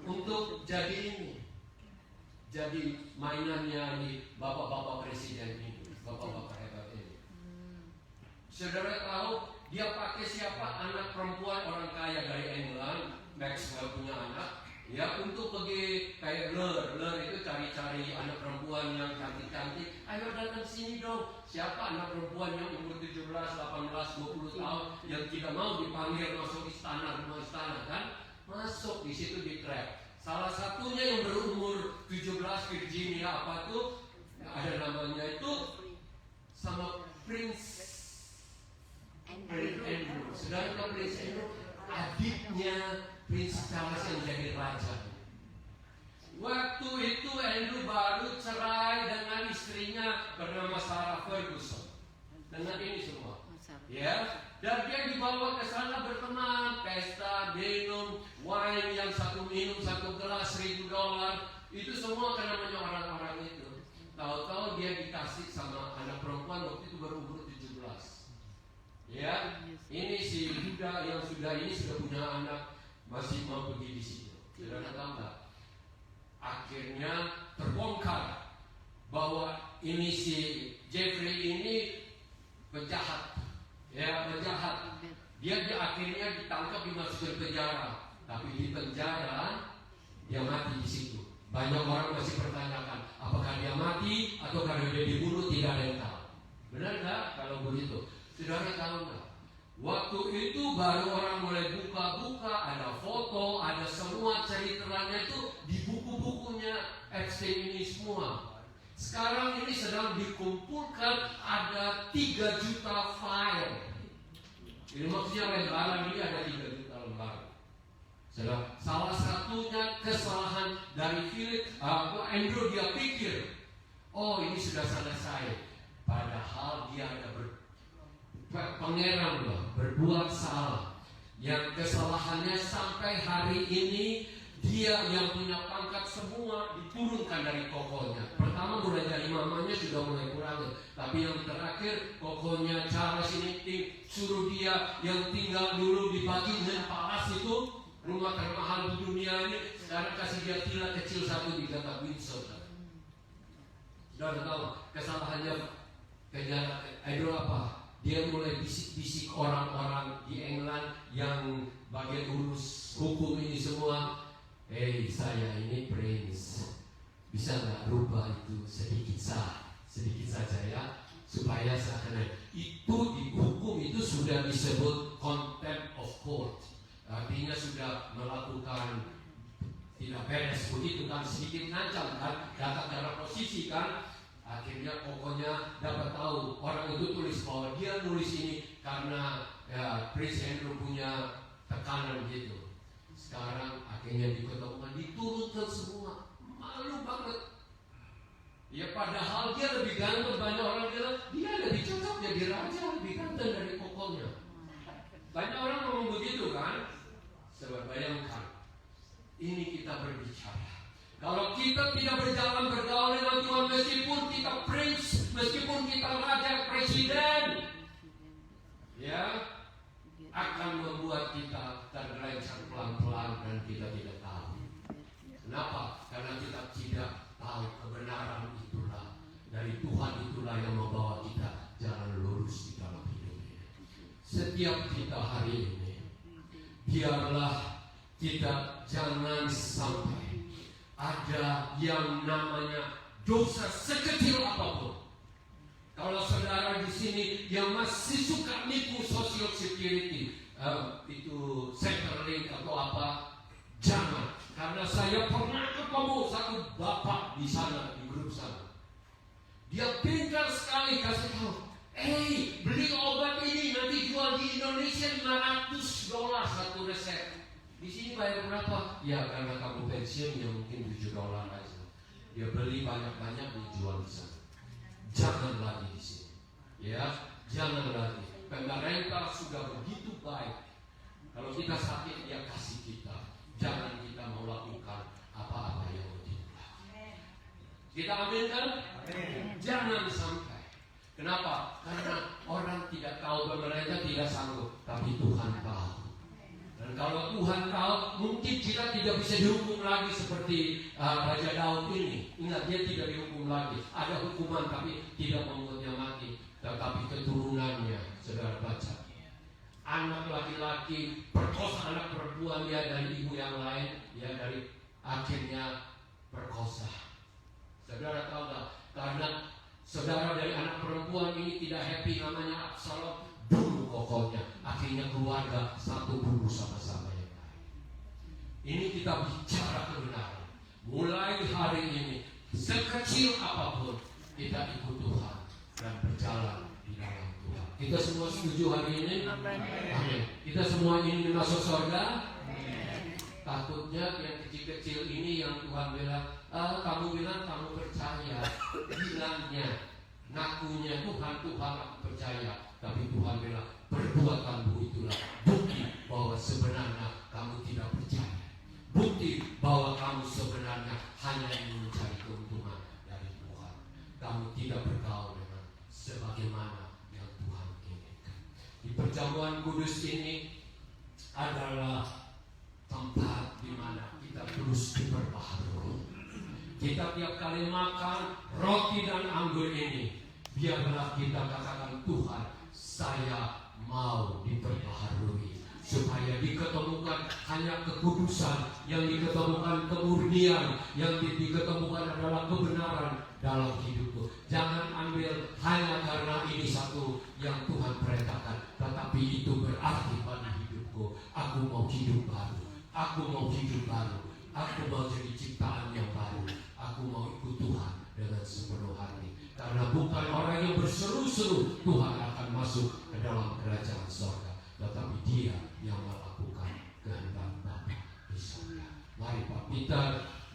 Speaker 1: untuk jadi mainannya di bapak-bapak presiden ini, bapak-bapak hebat ini. Saudara tahu dia pakai siapa? Anak perempuan orang kaya dari England, Maxwell punya anak, ya untuk pergi kayak Lur itu cari-cari anak perempuan yang cantik-cantik. Ayo datang sini dong. Siapa anak perempuan yang umur 17, 18, 20 tahun yang tidak mau dipanggil masuk istana, rumah istana kan? Masuk di situ di trap. Salah satunya yang berumur 17, Virginia apa tuh? Ada namanya itu sama Prince Andrew. Sedangkan Prince Andrew adiknya Prince Charles yang jadi raja. Waktu itu Andrew baru cerai dengan istrinya bernama Sarah Ferguson. Dengan ini semua. Ya, dan dia dibawa ke sana berteman, pesta, minum, wine yang minum satu gelas $1.000, itu semua kan namanya orang-orang itu. Tahu-tahu dia dikasih sama anak perempuan waktu itu baru umur 17. Ya, ini si Yuda yang sudah punya anak masih mau pergi di situ. Sudah tahu nggak? Akhirnya terbongkar bahwa ini si Jeffrey ini penjahat. Ya, penjahat. Dia akhirnya ditangkap, dimasukkan penjara. Tapi di penjara dia mati di situ. Banyak orang masih pertanyakan, apakah dia mati atau karena dia dibunuh, tidak ada yang tahu. Benar nggak kalau begitu? Saudara tahu nggak? Waktu itu baru orang mulai buka-buka, ada foto, ada semua ceritanya itu di buku-bukunya Epstein ini semua. Sekarang ini sedang dikumpulkan ada 3 juta file. Ini maksudnya lembaran ini ada 3 juta lembaran. Salah satunya kesalahan dari Andrew, dia pikir, oh ini sudah selesai. Padahal dia ada pangeran loh, berbuat salah. Yang kesalahannya sampai hari ini dia yang punya pangkat semua diturunkan dari kokonya. Pertama mulai dari mamanya sudah mulai kurang, tapi yang terakhir kokonya Charles ini suruh dia yang tinggal dulu di Buckingham Palace itu, rumah termahal di dunia ini, sekarang kasih dia villa kecil satu di kota Windsor. Sudah tahu kesalahannya Andrew apa? Dia mulai bisik-bisik orang-orang di England yang bagian urus hukum ini semua. Saya ini prince, bisa nggak rubah itu sedikit saja ya, supaya saya itu di hukum itu sudah disebut contempt of court, artinya sudah melakukan tidak beres begitu kan, sedikit ngancam kan, dalam posisi kan. Akhirnya pokoknya dapat tahu orang itu tulis bahwa dia nulis ini karena Prince Andrew punya tekanan gitu. Sekarang akhirnya diketemukan, diturunkan semua, malu banget. Ya padahal dia lebih ganteng, banyak orang bilang dia lebih cocok jadi raja, lebih ganteng dari kokonya. Banyak orang ngomong begitu kan. Sebab bayangkan, ini kita berbicara. Kalau kita tidak bergaul dengan Tuhan, meskipun kita prince, meskipun kita raja, presiden, ya akan membuat kita tergelencang pelan-pelan dan kita tidak tahu. Kenapa? Karena kita tidak tahu kebenaran itulah dari Tuhan, itulah yang membawa kita jalan lurus di dalam hidup ini. Setiap kita hari ini, biarlah kita jangan sampai ada yang namanya dosa sekecil apapun. Kalau saudara di sini yang masih suka nipu social security, itu Centerlink atau apa, jangan. Karena saya pernah ketemu satu bapak di sana, di grup sana. Dia pintar sekali kasih tahu, beli obat ini nanti jual di Indonesia $500 satu resep. Di sini bayar berapa? Ya karena kamu pensiun ya mungkin $7 aja. Dia beli banyak-banyak dijual di sana. Jangan lagi di sini. Ya, jangan lagi. Pemerintah sudah begitu baik. Kalau kita sakit dia kasih kita. Jangan kita mau lakukan apa-apa yang begitu. Kita aminkan? Jangan sampai. Kenapa? Karena orang tidak tahu, pemerintah tidak sanggup, tapi Tuhan tahu. Dan kalau Tuhan tahu, mungkin kita tidak bisa dihukum lagi seperti Raja Daud ini. Ingat, dia tidak dihukum lagi. Ada hukuman tapi tidak membuatnya mati. Tetapi keturunannya, saudara baca, anak laki-laki perkosa anak perempuan dia dari ibu yang lain, ya dari akhirnya perkosa. Saudara tahu tak? Karena saudara dari anak perempuan ini tidak happy, namanya Absalom, bunuh kokonya. Akhirnya keluarga satu bunuh sama-sama yang lain. Ini kita bicara kebenaran. Mulai hari ini, sekecil apapun, kita ikut Tuhan dan berjalan di dalam Tuhan. Kita semua setuju hari ini? Amin. Kita semua ingin masuk surga? Takutnya yang kecil-kecil ini yang Tuhan bilang, kamu bilang kamu percaya, bilangnya, ngakunya Tuhan aku percaya. Tapi Tuhan bilang, perbuatanmu itulah bukti bahwa sebenarnya kamu tidak percaya. Bukti bahwa kamu sebenarnya hanya ingin mencari keuntungan dari Tuhan. Kamu tidak bergaul dengan sebagaimana yang Tuhan inginkan. Di perjamuan kudus ini adalah tempat di mana kita terus diperbaharui. Kita tiap kali makan roti dan anggur ini, biarlah kita katakan, Tuhan, saya mau diperbaharui, supaya diketemukan hanya kekudusan, yang diketemukan kemurnian, yang diketemukan adalah kebenaran dalam hidupku. Jangan ambil hanya karena ini satu yang Tuhan perintahkan, tetapi itu berarti pada hidupku. Aku mau hidup baru, aku mau hidup baru, aku mau jadi ciptaan yang baru. aku mau ikut Tuhan dengan sepenuh hati. Karena bukan orang yang berseru-seru Tuhan akan masuk ke dalam kerajaan surga, tetapi dia yang melakukan kehendak Bapa di surga. Mari Pak Peter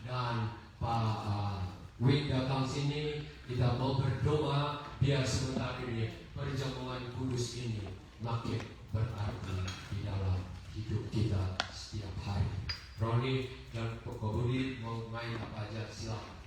Speaker 1: dan Pak Win datang sini. Kita mau berdoa biar sebentar ini perjamuan kudus ini makin berarti di dalam hidup kita setiap hari. Roni dan Pokok Budi mau main apa aja silakan.